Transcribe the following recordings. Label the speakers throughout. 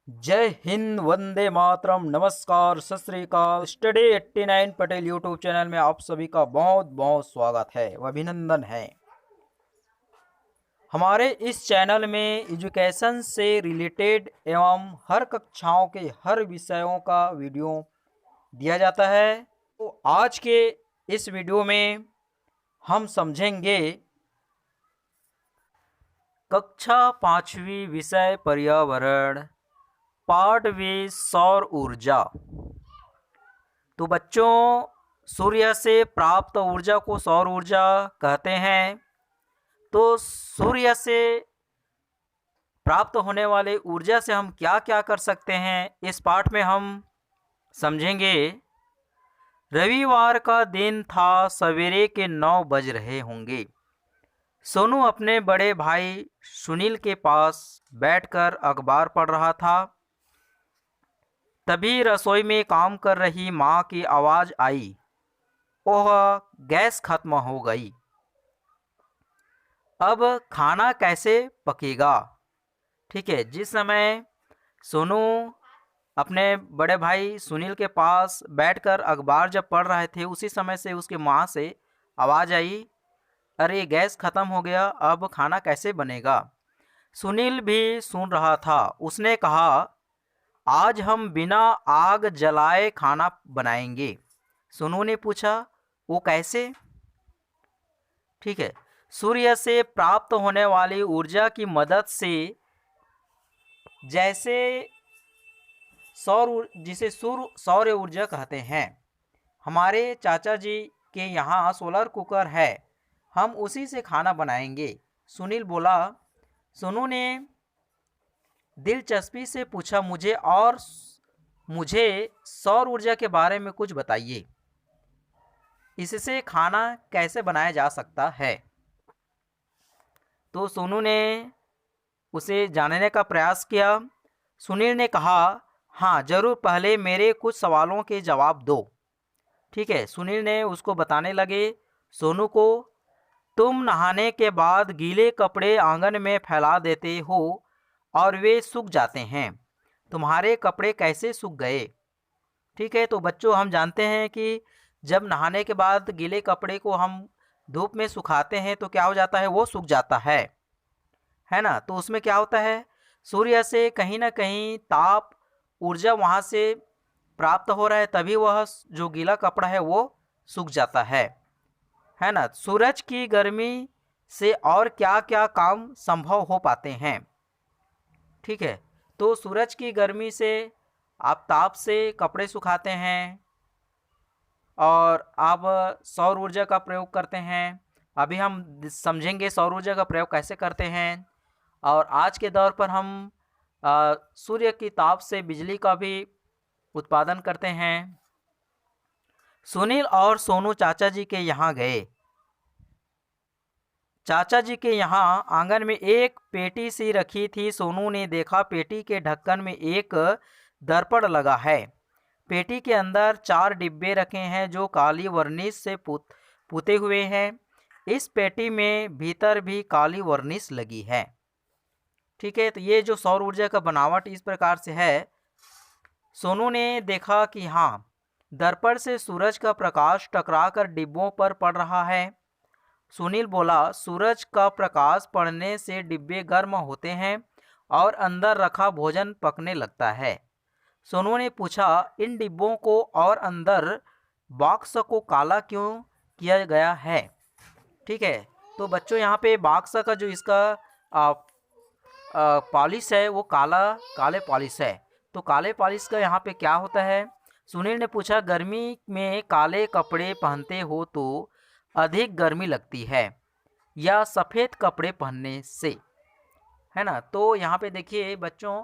Speaker 1: जय हिंद, वंदे मातरम, नमस्कार, सत श्री अकाल। स्टडी 89 पटेल यूट्यूब चैनल में आप सभी का बहुत बहुत स्वागत है व अभिनंदन है। हमारे इस चैनल में एजुकेशन से रिलेटेड एवं हर कक्षाओं के हर विषयों का वीडियो दिया जाता है। तो आज के इस वीडियो में हम समझेंगे कक्षा 5वीं विषय पर्यावरण, पार्ट वे सौर ऊर्जा। तो बच्चों, सूर्य से प्राप्त ऊर्जा को सौर ऊर्जा कहते हैं। तो सूर्य से प्राप्त होने वाले ऊर्जा से हम क्या क्या कर सकते हैं, इस पाठ में हम समझेंगे। रविवार का दिन था, सवेरे के 9 बज रहे होंगे। सोनू अपने बड़े भाई सुनील के पास बैठकर अखबार पढ़ रहा था। तभी रसोई में काम कर रही माँ की आवाज़ आई, ओह गैस खत्म हो गई, अब खाना कैसे पकेगा। ठीक है, जिस समय सोनू अपने बड़े भाई सुनील के पास बैठकर अखबार जब पढ़ रहे थे, उसी समय से उसके माँ से आवाज़ आई, अरे गैस खत्म हो गया, अब खाना कैसे बनेगा। सुनील भी सुन रहा था। उसने कहा, आज हम बिना आग जलाए खाना बनाएंगे। सोनू ने पूछा, वो कैसे। ठीक है, सूर्य से प्राप्त होने वाली ऊर्जा की मदद से, जैसे जिसे सौर ऊर्जा कहते हैं। हमारे चाचा जी के यहाँ सोलर कुकर है, हम उसी से खाना बनाएंगे, सुनील बोला। सोनू ने दिलचस्पी से पूछा, मुझे सौर ऊर्जा के बारे में कुछ बताइए, इससे खाना कैसे बनाया जा सकता है। तो सोनू ने उसे जानने का प्रयास किया। सुनील ने कहा, हाँ ज़रूर, पहले मेरे कुछ सवालों के जवाब दो। ठीक है, सुनील ने उसको बताने लगे सोनू को, तुम नहाने के बाद गीले कपड़े आंगन में फैला देते हो और वे सूख जाते हैं, तुम्हारे कपड़े कैसे सूख गए। ठीक है, तो बच्चों, हम जानते हैं कि जब नहाने के बाद गीले कपड़े को हम धूप में सुखाते हैं तो क्या हो जाता है, वो सूख जाता है ना। तो उसमें क्या होता है, सूर्य से कहीं ना कहीं ताप ऊर्जा वहाँ से प्राप्त हो रहा है, तभी वह जो गीला कपड़ा है वो सूख जाता है ना। सूरज की गर्मी से और क्या क्या काम संभव हो पाते हैं। ठीक है, तो सूरज की गर्मी से आप ताप से कपड़े सुखाते हैं और आप सौर ऊर्जा का प्रयोग करते हैं। अभी हम समझेंगे सौर ऊर्जा का प्रयोग कैसे करते हैं। और आज के दौर पर हम सूर्य की ताप से बिजली का भी उत्पादन करते हैं। सुनील और सोनू चाचा जी के यहाँ गए। चाचा जी के यहाँ आंगन में एक पेटी सी रखी थी। सोनू ने देखा, पेटी के ढक्कन में एक दर्पण लगा है। पेटी के अंदर 4 डिब्बे रखे हैं जो काली वर्निश से पुते हुए हैं। इस पेटी में भीतर भी काली वर्निश लगी है। ठीक है, तो ये जो सौर ऊर्जा का बनावट इस प्रकार से है। सोनू ने देखा कि हाँ, दर्पण से सूरज का प्रकाश टकराकर डिब्बों पर पड़ रहा है। सुनील बोला, सूरज का प्रकाश पड़ने से डिब्बे गर्म होते हैं और अंदर रखा भोजन पकने लगता है। सोनू ने पूछा, इन डिब्बों को और अंदर बॉक्स को काला क्यों किया गया है। ठीक है, तो बच्चों, यहाँ पे बॉक्स का जो इसका पॉलिश है वो काले पॉलिश है। तो काले पॉलिश का यहाँ पे क्या होता है। सुनील ने पूछा, गर्मी में काले कपड़े पहनते हो तो अधिक गर्मी लगती है या सफ़ेद कपड़े पहनने से, है ना। तो यहाँ पे देखिए बच्चों,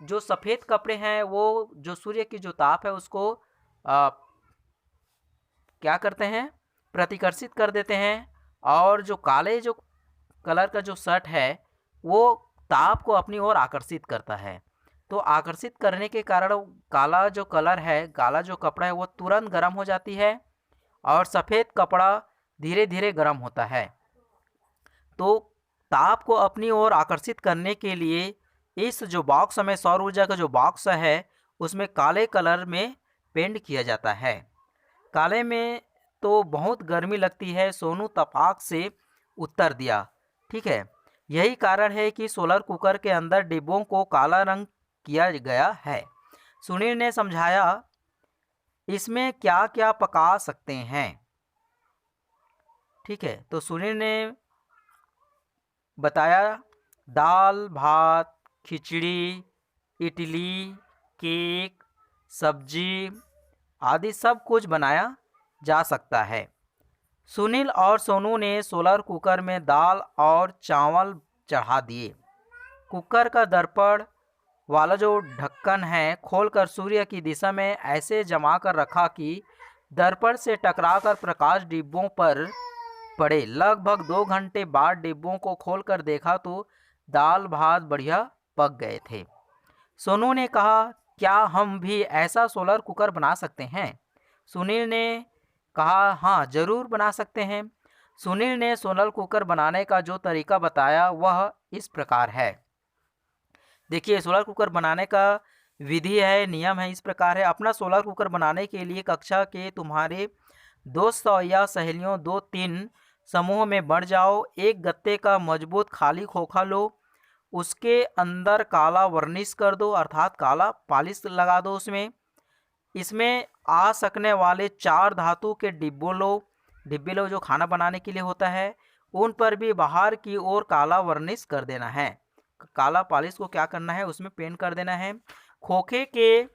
Speaker 1: जो सफ़ेद कपड़े हैं वो जो सूर्य की जो ताप है उसको क्या करते हैं, प्रतिकर्षित कर देते हैं। और जो काले जो कलर का जो शर्ट है वो ताप को अपनी ओर आकर्षित करता है। तो आकर्षित करने के कारण काला जो कलर है, काला जो कपड़ा है वो तुरंत गर्म हो जाती है और सफ़ेद कपड़ा धीरे धीरे गर्म होता है। तो ताप को अपनी ओर आकर्षित करने के लिए इस जो बॉक्स में सौर ऊर्जा का जो बॉक्स है उसमें काले कलर में पेंट किया जाता है। काले में तो बहुत गर्मी लगती है, सोनू तपाक से उत्तर दिया। ठीक है, यही कारण है कि सोलर कुकर के अंदर डिब्बों को काला रंग किया गया है। सुनील ने समझाया, इसमें क्या क्या पका सकते हैं। ठीक है, तो सुनील ने बताया दाल, भात, खिचड़ी, इडली, केक, सब्जी आदि सब कुछ बनाया जा सकता है। सुनील और सोनू ने सोलर कुकर में दाल और चावल चढ़ा दिए। कुकर का दर्पण वाला जो ढक्कन है खोलकर सूर्य की दिशा में ऐसे जमा कर रखा कि दर्पण से टकराकर प्रकाश डिब्बों पर पड़े। लगभग 2 घंटे बाद डिब्बों को खोलकर देखा तो दाल भात बढ़िया पक गए थे। सोनू ने कहा, क्या हम भी ऐसा सोलर कुकर बना सकते हैं? सुनील ने कहा, हाँ जरूर बना सकते हैं। सुनील ने सोलर कुकर बनाने का जो तरीका बताया वह इस प्रकार है। देखिए, सोलर कुकर बनाने का विधि है, नियम है, इस प्रकार है। अपना सोलर कुकर बनाने के लिए कक्षा के तुम्हारे दोस्त या सहेलियों 2-3 समूह में बढ़ जाओ। एक गत्ते का मजबूत खाली खोखा लो, उसके अंदर काला वर्निश कर दो, अर्थात काला पॉलिश लगा दो इसमें आ सकने वाले 4 धातु के डिब्बे लो जो खाना बनाने के लिए होता है। उन पर भी बाहर की ओर काला वर्निश कर देना है। काला पॉलिश को क्या करना है, उसमें पेंट कर देना है। खोखे के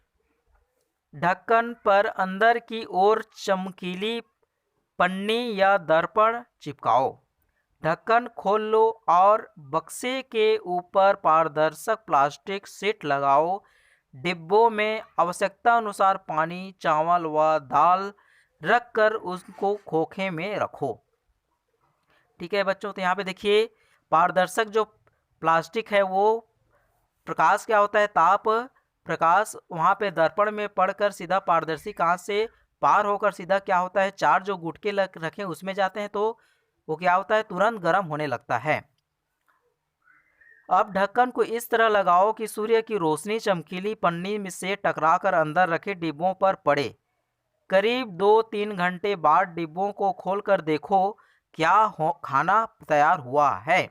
Speaker 1: ढक्कन पर अंदर की ओर चमकीली पन्नी या दर्पण चिपकाओ। ढक्कन खोल लो और बक्से के ऊपर पारदर्शक प्लास्टिक शीट लगाओ। डिब्बों में आवश्यकता अनुसार पानी, चावल व दाल रखकर उसको खोखे में रखो। ठीक है बच्चों, तो यहाँ पे देखिए पारदर्शक जो प्लास्टिक है वो प्रकाश क्या होता है, ताप प्रकाश वहाँ पे दर्पण में पड़कर सीधा पारदर्शी कांच से पार होकर सीधा क्या होता है, 4 जो गुटके रखे उसमें जाते हैं, तो वो क्या होता है, तुरंत गर्म होने लगता है। अब ढक्कन को इस तरह लगाओ कि सूर्य की रोशनी चमकीली पन्नी में से टकराकर अंदर रखे डिब्बों पर पड़े। करीब 2-3 घंटे बाद डिब्बों को खोलकर देखो क्या खाना तैयार हुआ है।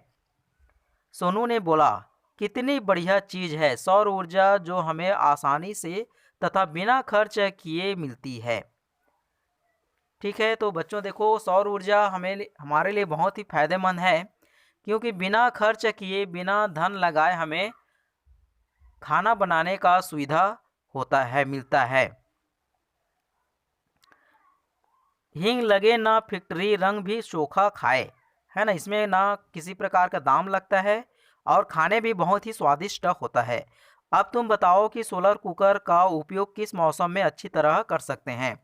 Speaker 1: सोनू ने बोला, कितनी बढ़िया चीज़ है सौर ऊर्जा, जो हमें आसानी से तथा बिना खर्च किए मिलती है। ठीक है, तो बच्चों देखो, सौर ऊर्जा हमारे लिए बहुत ही फायदेमंद है, क्योंकि बिना खर्च किए, बिना धन लगाए हमें खाना बनाने का सुविधा होता है, मिलता है। हींग लगे ना फैक्ट्री, रंग भी चोखा खाए, है ना। इसमें ना किसी प्रकार का दाम लगता है और खाने भी बहुत ही स्वादिष्ट होता है। अब तुम बताओ कि सोलर कुकर का उपयोग किस मौसम में अच्छी तरह कर सकते हैं।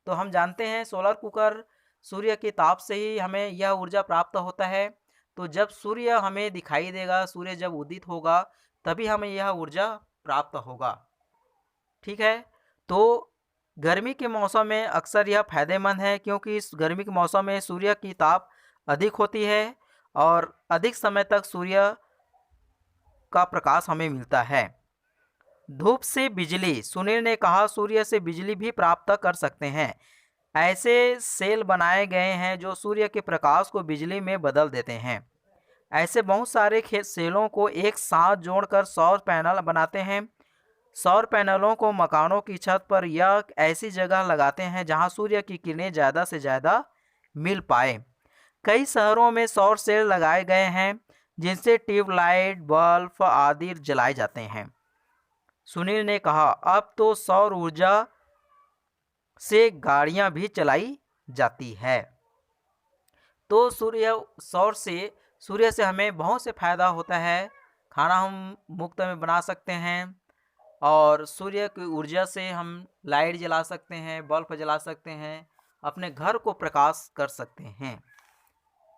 Speaker 1: तो हम जानते हैं सोलर कुकर सूर्य के ताप से ही हमें यह ऊर्जा प्राप्त होता है। तो जब सूर्य हमें दिखाई देगा, सूर्य जब उदित होगा, तभी हमें यह ऊर्जा प्राप्त होगा। ठीक है, तो गर्मी के मौसम में अक्सर यह फायदेमंद है, क्योंकि इस गर्मी के मौसम में सूर्य की ताप अधिक होती है और अधिक समय तक सूर्य का प्रकाश हमें मिलता है। धूप से बिजली, सुनील ने कहा, सूर्य से बिजली भी प्राप्त कर सकते हैं। ऐसे सेल बनाए गए हैं जो सूर्य के प्रकाश को बिजली में बदल देते हैं। ऐसे बहुत सारे सेलों को एक साथ जोड़कर सौर पैनल बनाते हैं। सौर पैनलों को मकानों की छत पर या ऐसी जगह लगाते हैं जहां सूर्य की किरणें ज़्यादा से ज़्यादा मिल पाए। कई शहरों में सौर सेल लगाए गए हैं जिनसे ट्यूबलाइट, बल्ब आदि जलाए जाते हैं। सुनील ने कहा, अब तो सौर ऊर्जा से गाड़ियां भी चलाई जाती है। तो सूर्य से हमें बहुत से फायदा होता है। खाना हम मुफ्त में बना सकते हैं और सूर्य की ऊर्जा से हम लाइट जला सकते हैं, बल्ब जला सकते हैं, अपने घर को प्रकाश कर सकते हैं।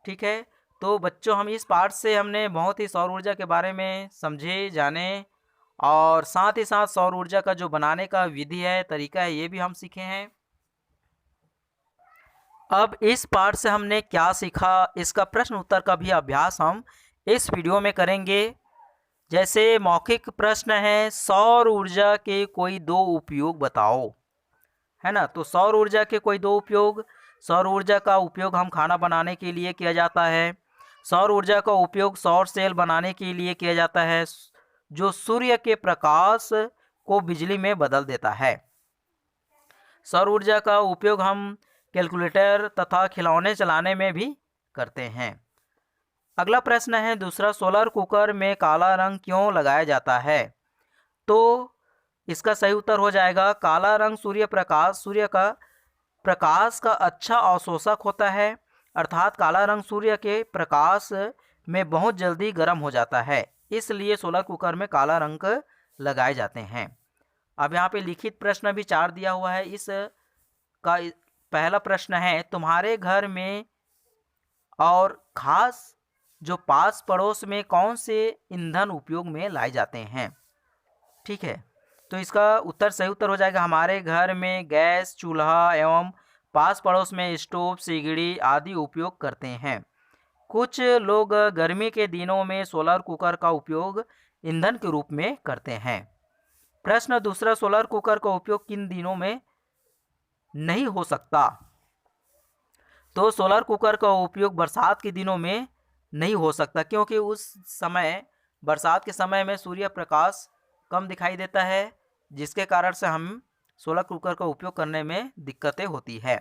Speaker 1: ठीक है, तो बच्चों हम इस पाठ से हमने बहुत ही सौर ऊर्जा के बारे में समझे, जाने और साथ ही साथ सौर ऊर्जा का जो बनाने का विधि है, तरीका है, ये भी हम सीखे हैं। अब इस पाठ से हमने क्या सीखा, इसका प्रश्न उत्तर का भी अभ्यास हम इस वीडियो में करेंगे। जैसे मौखिक प्रश्न है, सौर ऊर्जा के कोई दो उपयोग बताओ, है ना। तो सौर ऊर्जा के कोई दो उपयोग, सौर ऊर्जा का उपयोग हम खाना बनाने के लिए किया जाता है। सौर ऊर्जा का उपयोग सौर सेल बनाने के लिए किया जाता है, जो सूर्य के प्रकाश को बिजली में बदल देता है। सौर ऊर्जा का उपयोग हम कैलकुलेटर तथा खिलौने चलाने में भी करते हैं। अगला प्रश्न है दूसरा, सोलर कुकर में काला रंग क्यों लगाया जाता है? तो इसका सही उत्तर हो जाएगा, काला रंग सूर्य प्रकाश का अच्छा अवशोषक होता है, अर्थात काला रंग सूर्य के प्रकाश में बहुत जल्दी गर्म हो जाता है, इसलिए सोलर कुकर में काला रंग लगाए जाते हैं। अब यहाँ पे लिखित प्रश्न भी 4 दिया हुआ है। इस का पहला प्रश्न है, तुम्हारे घर में और खास जो पास पड़ोस में कौन से ईंधन उपयोग में लाए जाते हैं? ठीक है, तो इसका उत्तर सही उत्तर हो जाएगा, हमारे घर में गैस चूल्हा एवं पास पड़ोस में स्टोव सिगड़ी आदि उपयोग करते हैं। कुछ लोग गर्मी के दिनों में सोलर कुकर का उपयोग ईंधन के रूप में करते हैं। प्रश्न दूसरा, सोलर कुकर का उपयोग किन दिनों में नहीं हो सकता? तो सोलर कुकर का उपयोग बरसात के दिनों में नहीं हो सकता, क्योंकि उस समय बरसात के समय में सूर्य प्रकाश कम दिखाई देता है, जिसके कारण से हम सोलर कुकर का उपयोग करने में दिक्कतें होती है।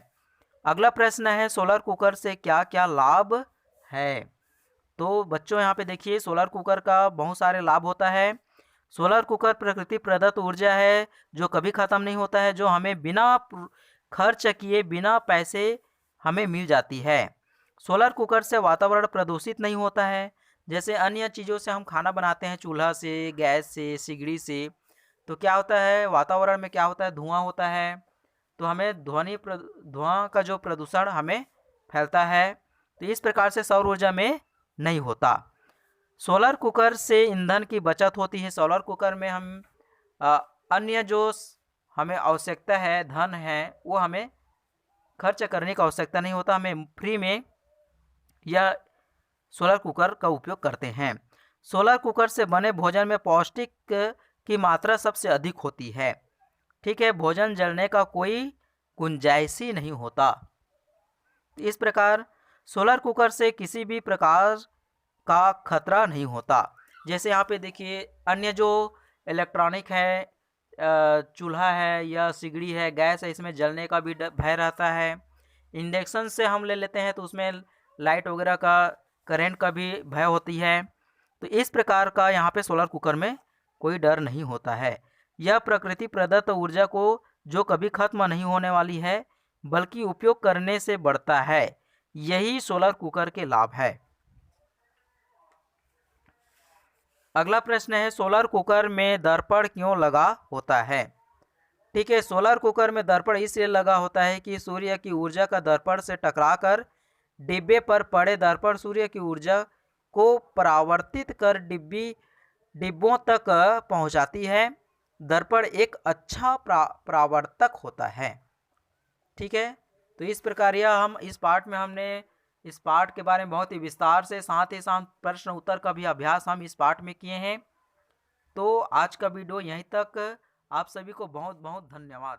Speaker 1: अगला प्रश्न है, सोलर कुकर से क्या क्या लाभ है? तो बच्चों यहाँ पे देखिए, सोलर कुकर का बहुत सारे लाभ होता है। सोलर कुकर प्रकृति प्रदत्त ऊर्जा है जो कभी ख़त्म नहीं होता है, जो हमें बिना खर्च किए बिना पैसे हमें मिल जाती है। सोलर कुकर से वातावरण प्रदूषित नहीं होता है, जैसे अन्य चीज़ों से हम खाना बनाते हैं, चूल्हा से, गैस से, सिगड़ी से, तो क्या होता है वातावरण में, क्या होता है धुआं होता है, तो हमें धुआं का जो प्रदूषण हमें फैलता है, तो इस प्रकार से सौर ऊर्जा में नहीं होता। सोलर कुकर से ईंधन की बचत होती है। सोलर कुकर में हम अन्य जो हमें आवश्यकता है धन है वो हमें खर्च करने का आवश्यकता नहीं होता, हमें फ्री में यह सोलर कुकर का उपयोग करते हैं। सोलर कुकर से बने भोजन में पौष्टिक की मात्रा सबसे अधिक होती है। ठीक है, भोजन जलने का कोई गुंजाइश ही नहीं होता। इस प्रकार सोलर कुकर से किसी भी प्रकार का खतरा नहीं होता। जैसे यहाँ पे देखिए, अन्य जो इलेक्ट्रॉनिक है, चूल्हा है या सिगड़ी है, गैस है, इसमें जलने का भी भय रहता है। इंडक्शन से हम ले लेते हैं तो उसमें लाइट वगैरह का, करंट का भी भय होती है। तो इस प्रकार का यहाँ पे सोलर कुकर में कोई डर नहीं होता है। यह प्रकृति प्रदत्त ऊर्जा को जो कभी खत्म नहीं होने वाली है, बल्कि उपयोग करने से बढ़ता है, यही सोलर कुकर के लाभ है। अगला प्रश्न है, सोलर कुकर में दर्पण क्यों लगा होता है? ठीक है, सोलर कुकर में दर्पण इसलिए लगा होता है कि सूर्य की ऊर्जा का दर्पण से टकराकर डिब्बे पर पड़े दर्पण सूर्य की ऊर्जा को परावर्तित कर डिब्बों तक पहुंचाती है। दर्पण एक अच्छा परावर्तक होता है। ठीक है, तो इस प्रकार यह हम इस पाठ में हमने इस पाठ के बारे में बहुत ही विस्तार से, साथ ही साथ प्रश्न उत्तर का भी अभ्यास हम इस पाठ में किए हैं। तो आज का वीडियो यहीं तक। आप सभी को बहुत बहुत धन्यवाद।